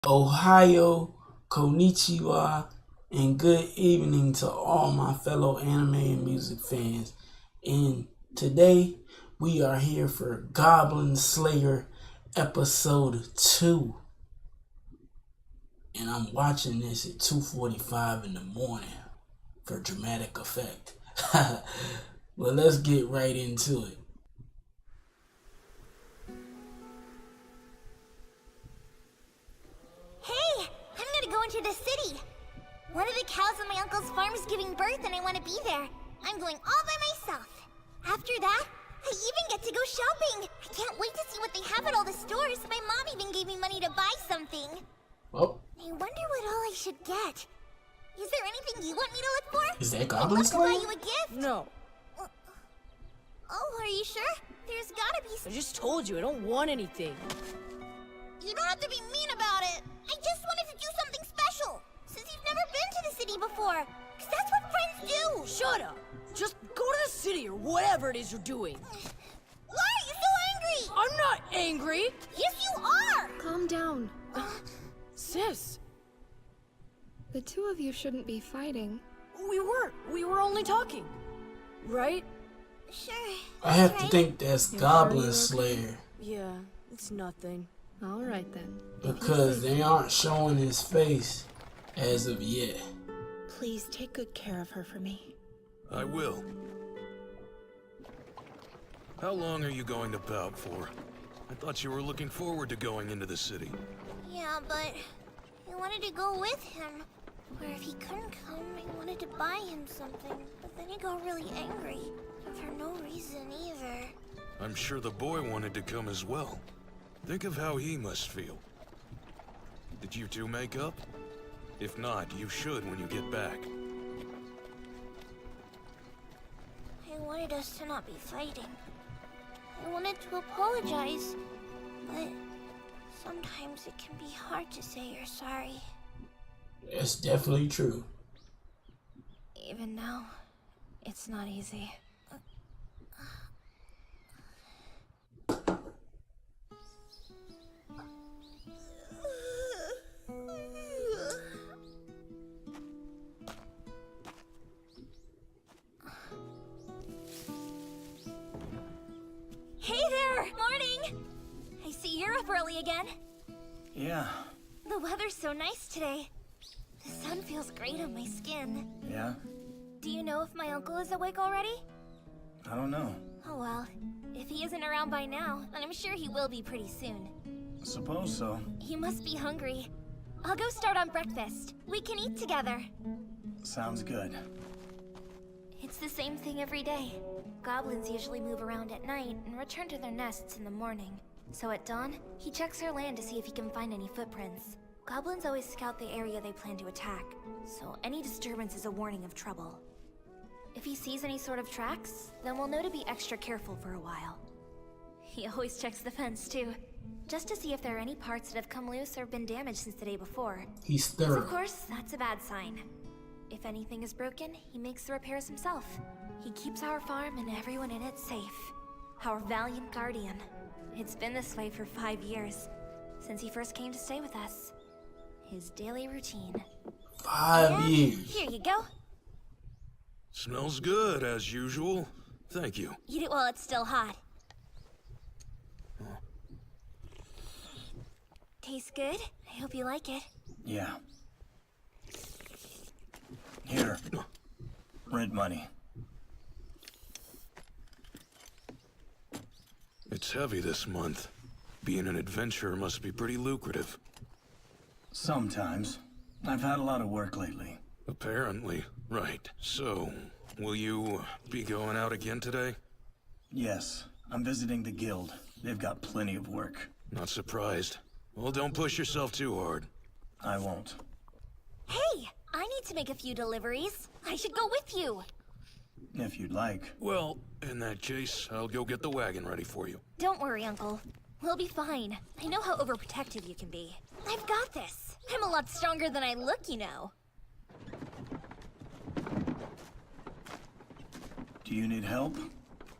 Ohio, konnichiwa, and good evening to all my fellow anime and music fans. And today we are here for Goblin Slayer episode 2. And I'm watching this at 2:45 in the morning for dramatic effect. Well, let's get right into it. Hey, I'm gonna go into the city. One of the cows on my uncle's farm is giving birth and I want to be there. I'm going all by myself. After that, I even get to go shopping. I can't wait to see what they have at all the stores. My mom even gave me money to buy something. Oh, I wonder what all I should get. Is there anything you want me to look for? is that I Goblin want to buy Slayer? you a gift. No, Oh, are you sure? There's gotta be I just told you I don't want anything. You don't have to be mean about it. I just wanted to do something special. Since you've never been to the city before. Because that's what friends do. Shut up! Just go to the city or whatever it is you're doing. Why are you so angry? I'm not angry! Yes, you are. Calm down. Sis, The two of you shouldn't be fighting. we were only talking. Right? Sure. I have to right. think that's Goblin Slayer Yeah, it's nothing. All right then. because they aren't showing his face as of yet. Please take good care of her for me. I will. How long are you going to Pout for? I thought you were looking forward to going into the city. Yeah, but I wanted to go with him. Or if he couldn't come, I wanted to buy him something. But then he got really angry. And for no reason either. I'm sure the boy wanted to come as well. Think of how he must feel. Did you two make up? If not, you should when you get back. I wanted us to not be fighting. I wanted to apologize. But sometimes it can be hard to say you're sorry. That's definitely true. Even now, it's not easy. Hey there! Morning! I see you're up early again. Yeah, The weather's so nice today. The sun feels great on my skin. yeah, Do you know if my uncle is awake already? I don't know. Oh well, if he isn't around by now, then I'm sure he will be pretty soon. Suppose so. He must be hungry. I'll go start on breakfast. We can eat together. Sounds good. It's the same thing every day. Goblins usually move around at night and return to their nests in the morning. So at dawn, he checks their land to see if he can find any footprints. Goblins always scout the area they plan to attack, so any disturbance is a warning of trouble. If he sees any sort of tracks, then we'll know to be extra careful for a while. He always checks the fence too, just to see if there are any parts that have come loose or been damaged since the day before. He's 'Cause thorough. of course, that's a bad sign. If anything is broken, he makes the repairs himself. He keeps our farm and everyone in it safe. Our valiant guardian. It's been this way for 5 years, since he first came to stay with us. His daily routine. 5 And years. here you go. Smells good, as usual. Thank you. Eat it while it's still hot. Tastes good. I hope you like it. Yeah. Here. Rent money. It's heavy this month. Being an adventurer must be pretty lucrative. Sometimes. I've had a lot of work lately. Apparently. Right. So, will you be going out again today? Yes, I'm visiting the guild. They've got plenty of work. Not surprised. Well, don't push yourself too hard. I won't. Hey, I need to make a few deliveries. I should go with you. If you'd like. Well, in that case, I'll go get the wagon ready for you. Don't worry, Uncle. We'll be fine. I know how overprotective you can be. I've got this. I'm a lot stronger than I look, you know. Do you need help?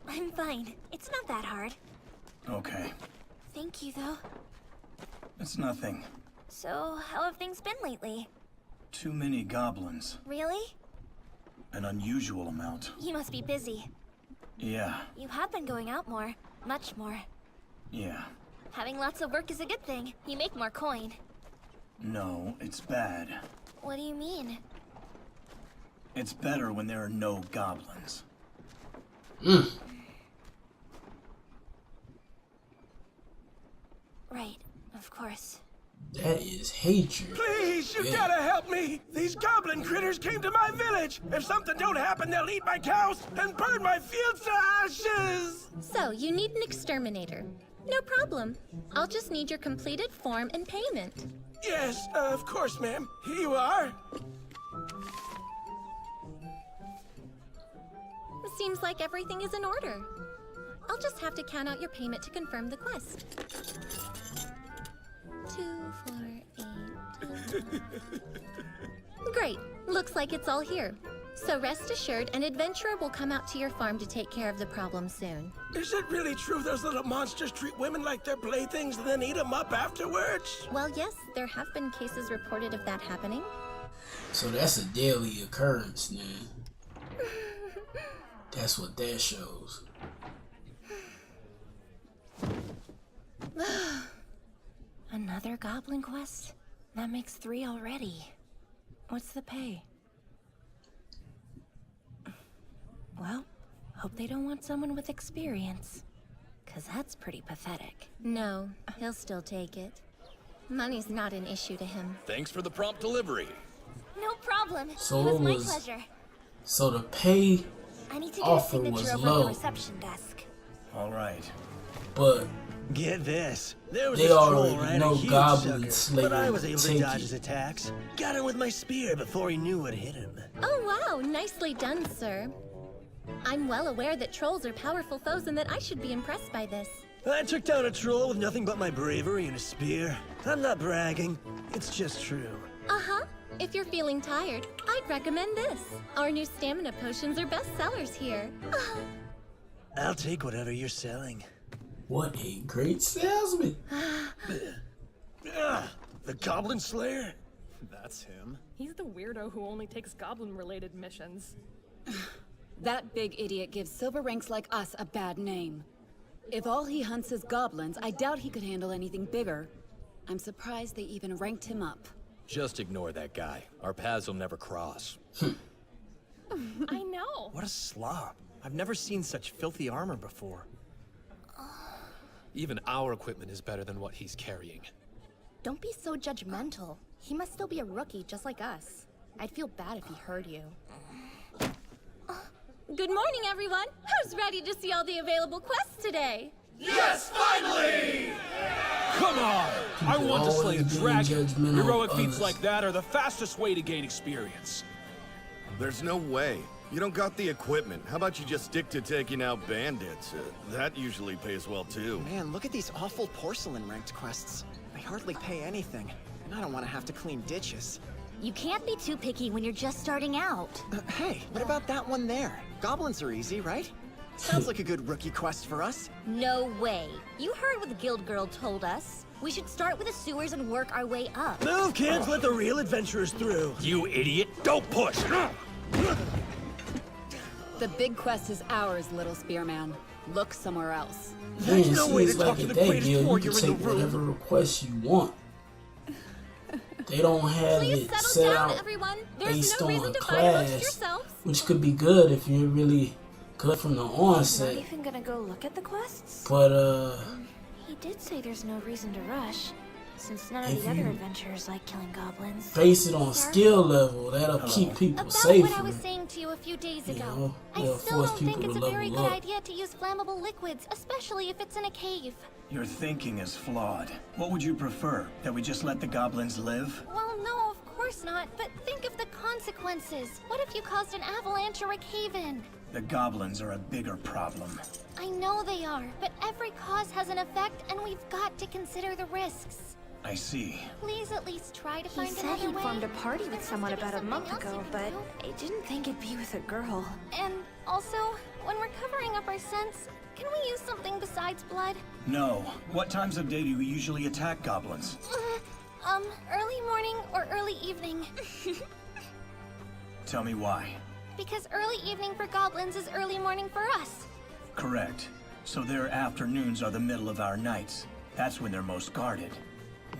I'm fine. It's not that hard. Okay. Thank you, though. It's nothing. So, how have things been lately? Too many goblins. Really? An unusual amount. You must be busy. Yeah, You have been going out more. Much more. yeah. Having lots of work is a good thing. You make more coin. No, it's bad. What do you mean? It's better when there are no goblins. Right, of course. That is hatred. Please, you gotta help me! These goblin critters came to my village! If something don't happen, they'll eat my cows and burn my fields to ashes! So, you need an exterminator. No problem. I'll just need your completed form and payment. Yes, of course, ma'am. Here you are. Seems like everything is in order. I'll just have to count out your payment to confirm the quest. 2, 4, 8. Great. Looks like it's all here. So rest assured, an adventurer will come out to your farm to take care of the problem soon. Is it really true those little monsters treat women like their playthings and then eat them up afterwards? Well, yes, there have been cases reported of that happening. So that's a daily occurrence, man. That's what that shows. Another goblin quest? That makes 3 already. What's the pay? Well, hope they don't want someone with experience. 'Cause that's pretty pathetic. No, he'll still take it. Money's not an issue to him. Thanks for the prompt delivery. No problem. So it was it my was- pleasure. So the pay I need to get a offer signature was over at low. the reception desk. All right. but Get this. There was They this already troll, right? know A huge Goblin sucker, Slayer but I was able to take dodge it. his attacks. Got him with my spear before he knew what hit him. Oh wow, nicely done, sir. I'm well aware that trolls are powerful foes and that I should be impressed by this. I took down a troll with nothing but my bravery and a spear. I'm not bragging. It's just true. Uh-huh. If you're feeling tired, I'd recommend this. Our new stamina potions are best sellers here. I'll take whatever you're selling. what a great salesman. The Goblin Slayer? That's him. He's the weirdo who only takes goblin-related missions. That big idiot gives silver ranks like us a bad name. If all he hunts is goblins, I doubt he could handle anything bigger. I'm surprised they even ranked him up. Just ignore that guy. Our paths will never cross. I know. What a slob. I've never seen such filthy armor before. Even our equipment is better than what he's carrying. Don't be so judgmental. He must still be a rookie just like us. I'd feel bad if he heard you. Good morning, everyone. Who's ready to see all the available quests today? Yes, finally! Come on! I People want to slay a always being dragon. judgmental Heroic of feats others. like that are the fastest way to gain experience. There's no way. You don't got the equipment. How about you just stick to taking out bandits? That usually pays well too. Man, look at these awful porcelain ranked quests. They hardly pay anything, and I don't want to have to clean ditches. You can't be too picky when you're just starting out. Hey, what about that one there? Goblins are easy, right? Sounds like a good rookie quest for us. No way. You heard what the guild girl told us. We should start with the sewers and work our way up. Move, kids, let the real adventurers through. You idiot! Don't push! The big quest is ours, little spearman. Look somewhere else. There's Man, no way to seems talk like to at the that greatest deal, you warrior can in the take room. whatever request you want. They don't have Please it settle set down, out everyone. There's based no on reason a to fight amongst class, yourselves. which could be good if you're really good from the Not onset. even gonna go look at the quests? But He did say there's no reason to rush, since none of If the other you- adventurers like killing goblins. base it on skill level. That'll keep people About safer. what I was saying to you a few days You ago. know, I they'll still force don't think people it's to a very level good up. idea to use flammable liquids, especially if it's in a cave. Your thinking is flawed. What would you prefer? That we just let the goblins live? Well, no, of course not, but think of the consequences. What if you caused an avalanche or a cave-in? The goblins are a bigger problem. I know they are, but every cause has an effect, and we've got to consider the risks. I see. Please at least try to He find said another he'd way. formed a party with There has someone to be about a something month else you ago, can but do. I didn't think it'd be with a girl. And also, when we're covering up our scents, can we use something besides blood? No. What times of day do you usually attack goblins? Early morning or early evening. Tell me why. Because early evening for goblins is early morning for us. Correct. So their afternoons are the middle of our nights. That's when they're most guarded.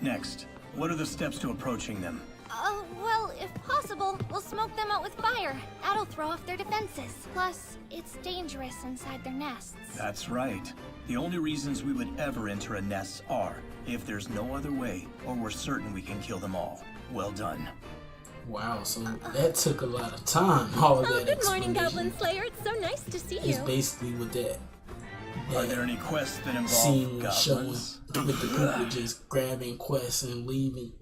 Next, what are the steps to approaching them? Well, if possible, we'll smoke them out with fire. That'll throw off their defenses. Plus, it's dangerous inside their nests. That's right. The only reasons we would ever enter a nest are if there's no other way, or we're certain we can kill them all. Well done. Wow, so that took a lot of time. All of that Good morning, explanation. Goblin Slayer. It's so nice to see It's you. basically what that Are there any quests that involve scene was showing, goblins? with the people just grabbing quests and leaving.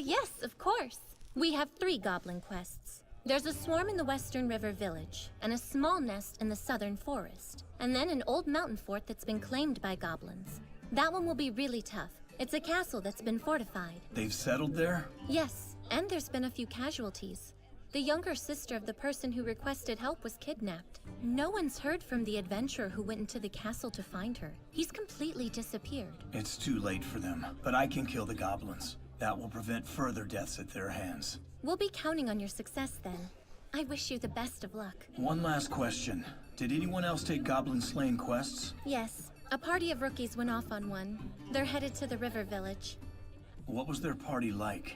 Yes, of course. We have 3 goblin quests. There's a swarm in the Western River Village, and a small nest in the Southern Forest, and then an old mountain fort that's been claimed by goblins. That one will be really tough. It's a castle that's been fortified. They've settled there? Yes, and there's been a few casualties. The younger sister of the person who requested help was kidnapped. No one's heard from the adventurer who went into the castle to find her. He's completely disappeared. It's too late for them, but I can kill the goblins. That will prevent further deaths at their hands. We'll be counting on your success then. I wish you the best of luck. One last question. Did anyone else take goblin slaying quests? Yes, a party of rookies went off on one. They're headed to the river village. What was their party like?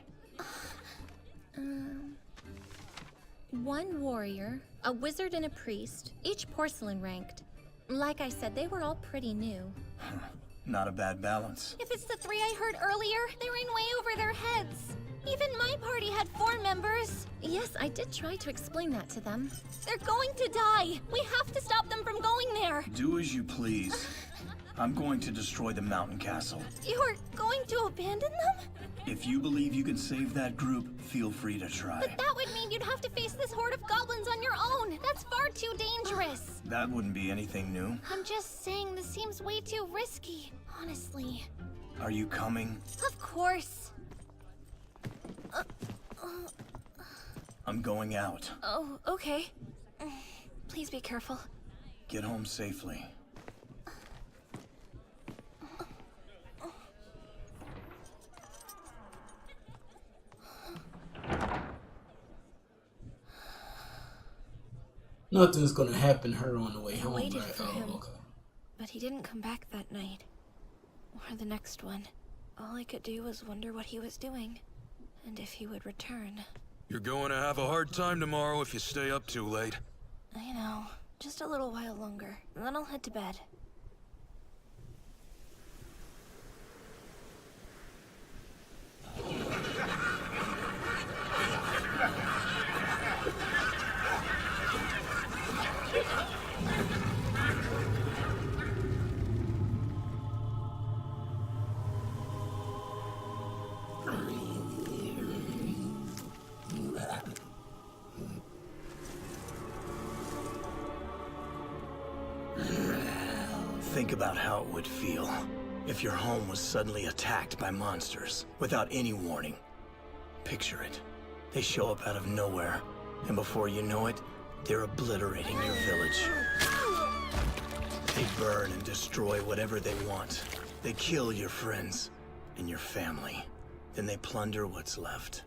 One warrior, a wizard and a priest, each porcelain ranked. Like I said, they were all pretty new. Not a bad balance. If it's the 3 I heard earlier, they ran way over their heads. Even my party had 4 members. Yes, I did try to explain that to them. They're going to die. We have to stop them from going there. Do as you please. I'm going to destroy the mountain castle. You're going to abandon them? If you believe you can save that group, feel free to try. But that would mean you'd have to face this horde of goblins on your own. That's far too dangerous. That wouldn't be anything new. I'm just saying this seems way too risky, honestly. Are you coming? Of course. I'm going out. Oh, okay. Please be careful. Get home safely. Nothing's gonna happen to her on the way I home, waited right? for Oh, him, okay. but he didn't come back that night. Or the next one. All I could do was wonder what he was doing, and if he would return. You're going to have a hard time tomorrow if you stay up too late. I know. Just a little while longer, and then I'll head to bed. Think about how it would feel if your home was suddenly attacked by monsters without any warning. Picture it. They show up out of nowhere, and before you know it, they're obliterating your village. They burn and destroy whatever they want. They kill your friends and your family. Then they plunder what's left.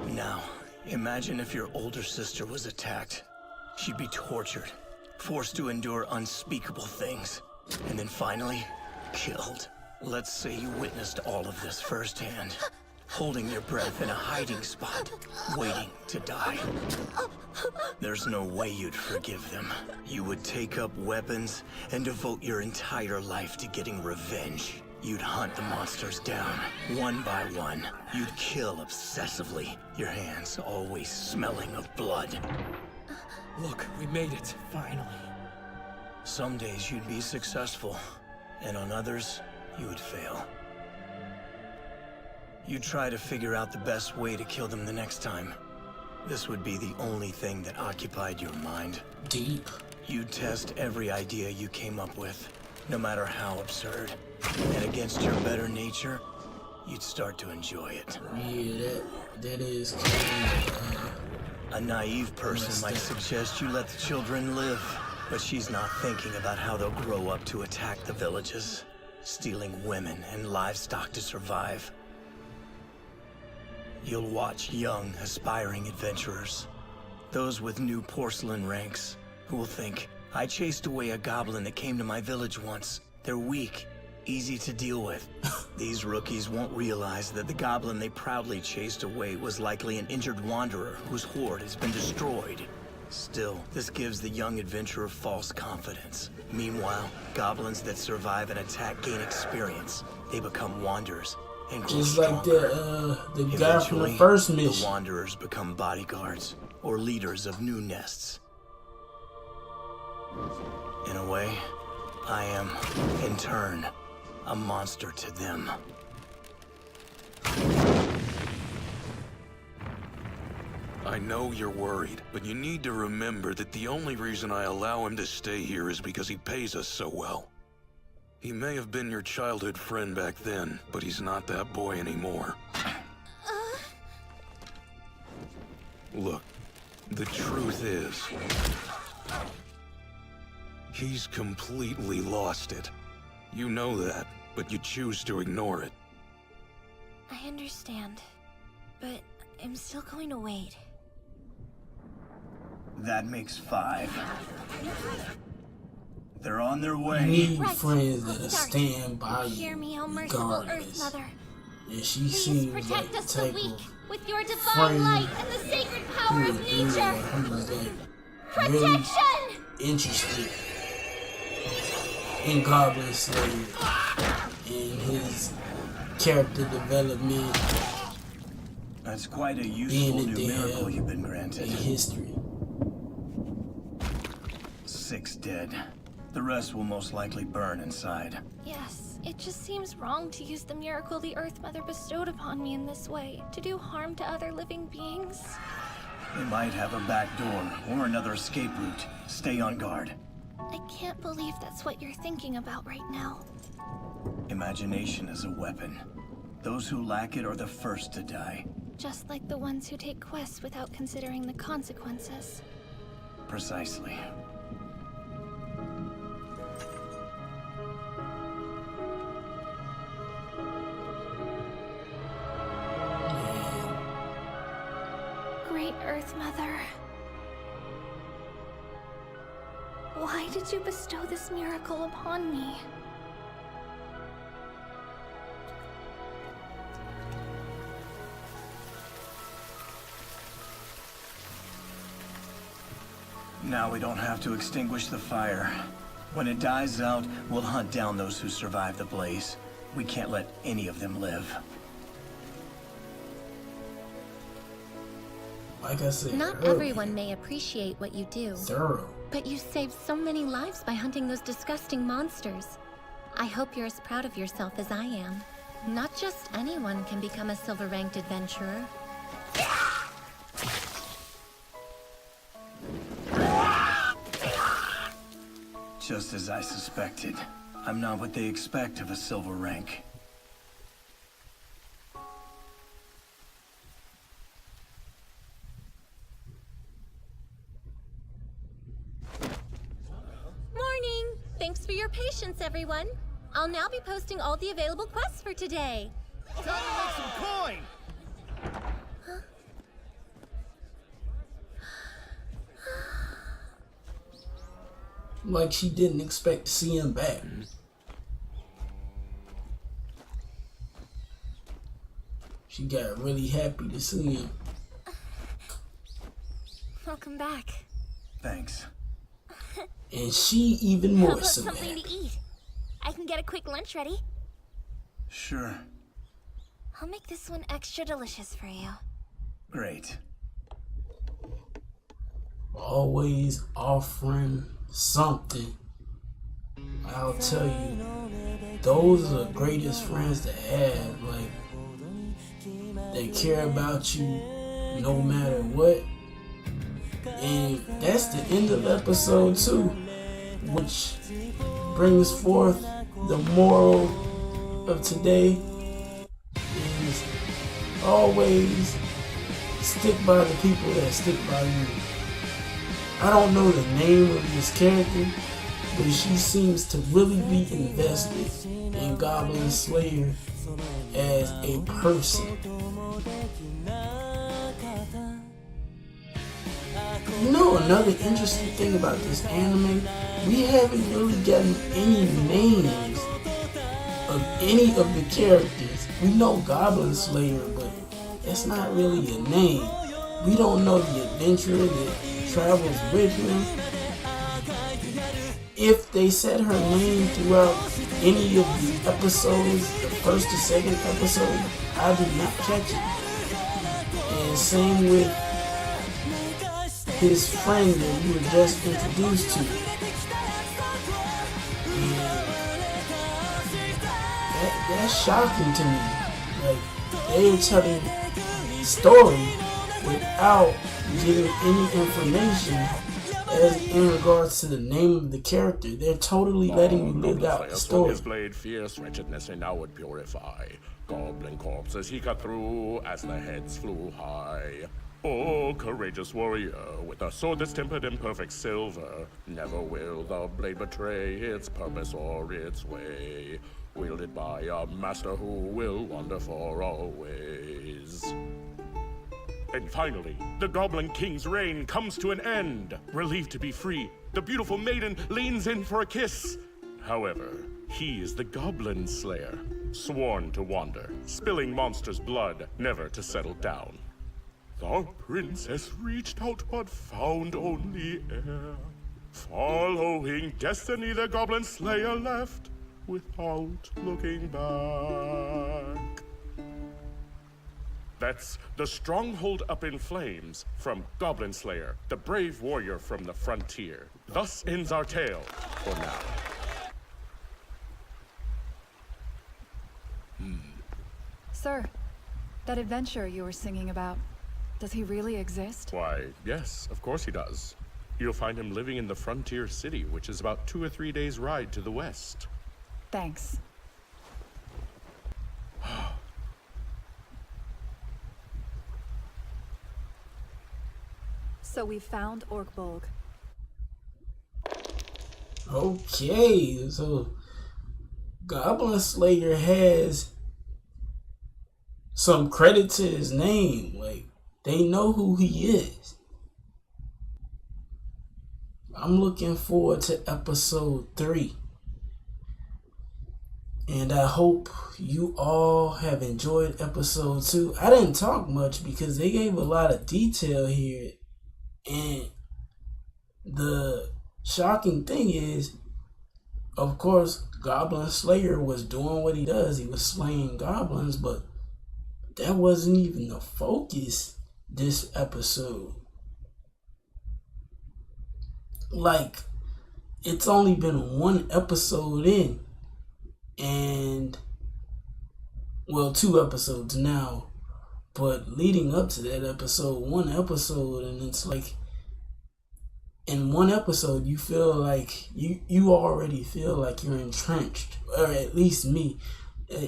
Now, imagine if your older sister was attacked. She'd be tortured, forced to endure unspeakable things, and then finally, killed. Let's say you witnessed all of this firsthand, holding your breath in a hiding spot, waiting to die. There's no way you'd forgive them. You would take up weapons and devote your entire life to getting revenge. You'd hunt the monsters down, one by one. You'd kill obsessively, your hands always smelling of blood. Look, we made it. Finally. Some days you'd be successful, and on others, you would fail. You'd try to figure out the best way to kill them the next time. This would be the only thing that occupied your mind. Deep. You'd test every idea you came up with, no matter how absurd. And against your better nature, you'd start to enjoy it. Yeah, that is kind of, A naive person might suggest you let the children live, but she's not thinking about how they'll grow up to attack the villages, stealing women and livestock to survive. You'll watch young, aspiring adventurers, those with new porcelain ranks, who will think, I chased away a goblin that came to my village once. They're weak, easy to deal with. These rookies won't realize that the goblin they proudly chased away was likely an injured wanderer whose hoard has been destroyed. Still, this gives the young adventurer false confidence. Meanwhile, goblins that survive an attack gain experience. They become wanderers and grow just stronger. like the guy from the first mission. The wanderers become bodyguards or leaders of new nests. In a way, I am, in turn, a monster to them. I know you're worried, but you need to remember that the only reason I allow him to stay here is because he pays us so well. He may have been your childhood friend back then, but he's not that boy anymore. Look, the truth is, he's completely lost it. You know that, but you choose to ignore it. I understand, but I'm still going to wait. That makes 5. They're on their way. You need friends that'll stand by you. Hear me, oh merciful Earth Mother. And she Please seems protect like us the the type weak of with your divine friend light and the sacred power who of would do nature. who's like Protection! really interested in Goblin Slayer and his character development. That's quite a useful being new miracle you've been granted. in history. 6 dead. The rest will most likely burn inside. Yes, it just seems wrong to use the miracle the Earth Mother bestowed upon me in this way, to do harm to other living beings. They might have a back door or another escape route. Stay on guard. I can't believe that's what you're thinking about right now. Imagination is a weapon. Those who lack it are the first to die. Just like the ones who take quests without considering the consequences. Precisely. Great Earth Mother. Why did you bestow this miracle upon me? Now we don't have to extinguish the fire. When it dies out, we'll hunt down those who survive the blaze. We can't let any of them live. Like I said, Not everyone may appreciate what you do. Thorough. But you saved so many lives by hunting those disgusting monsters. I hope you're as proud of yourself as I am. Not just anyone can become a silver-ranked adventurer. Just as I suspected. I'm not what they expect of a silver rank. Morning! Thanks for your patience, everyone. I'll now be posting all the available quests for today. Time to make some coin! Like she didn't expect to see him back. She got really happy to see him. Welcome back. Thanks. And she even How more about so something happy. to eat? I can get a quick lunch ready. Sure. I'll make this one extra delicious for you. Great. Always offering something. I'll tell you, those are the greatest friends to have. Like, they care about you no matter what. And that's the end of episode 2, which brings forth the moral of today is always stick by the people that stick by you. I don't know the name of this character, but she seems to really be invested in Goblin Slayer as a person. You know, another interesting thing about this anime, we haven't really gotten any names of any of the characters. We know Goblin Slayer, but that's not really a name. We don't know the adventurer that travels with him. If they said her name throughout any of the episodes, the first or second episode, I did not catch it. And same with his friend that we were just introduced to. And that's shocking to me. Like, they're telling the story without giving any information as in regards to the name of the character. They're totally letting you live out the story. His blade fierce wretchedness he now would purify. Goblin corpses he cut through as the heads flew high. Oh, courageous warrior, with a sword that's tempered in perfect silver, never will the blade betray its purpose or its way. Wielded by a master who will wander for always. And finally, the Goblin King's reign comes to an end. Relieved to be free, the beautiful maiden leans in for a kiss. However, he is the Goblin Slayer, sworn to wander, spilling monsters' blood, never to settle down. The princess reached out but found only air. Following destiny, the Goblin Slayer left without looking back. That's The Stronghold Up in Flames from Goblin Slayer, the brave warrior from the frontier. Thus ends our tale for now. Sir, that adventure you were singing about, does he really exist? Why, yes, of course he does. You'll find him living in the frontier city, which is about 2 or 3 days' ride to the west. Thanks. So we found Orkbolg. Okay, so Goblin Slayer has some credit to his name. Like, they know who he is. I'm looking forward to episode 3. And I hope you all have enjoyed episode 2. I didn't talk much because they gave a lot of detail here. And the shocking thing is, of course, Goblin Slayer was doing what he does. He was slaying goblins, but that wasn't even the focus this episode. Like, it's only been 1 episode in, and, well, 2 episodes now, but leading up to that episode, 1 episode, and it's like, in 1 episode, you feel like, you already feel like you're entrenched, or at least me,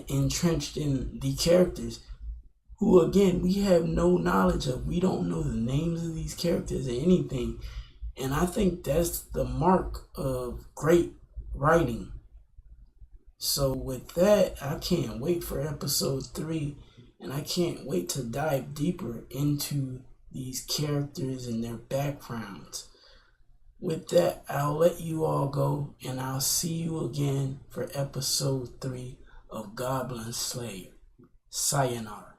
entrenched in the characters, who, again, we have no knowledge of. We don't know the names of these characters or anything. And I think that's the mark of great writing. So with that, I can't wait for episode 3. And I can't wait to dive deeper into these characters and their backgrounds. With that, I'll let you all go. And I'll see you again for episode 3 of Goblin Slayer. Sayonara.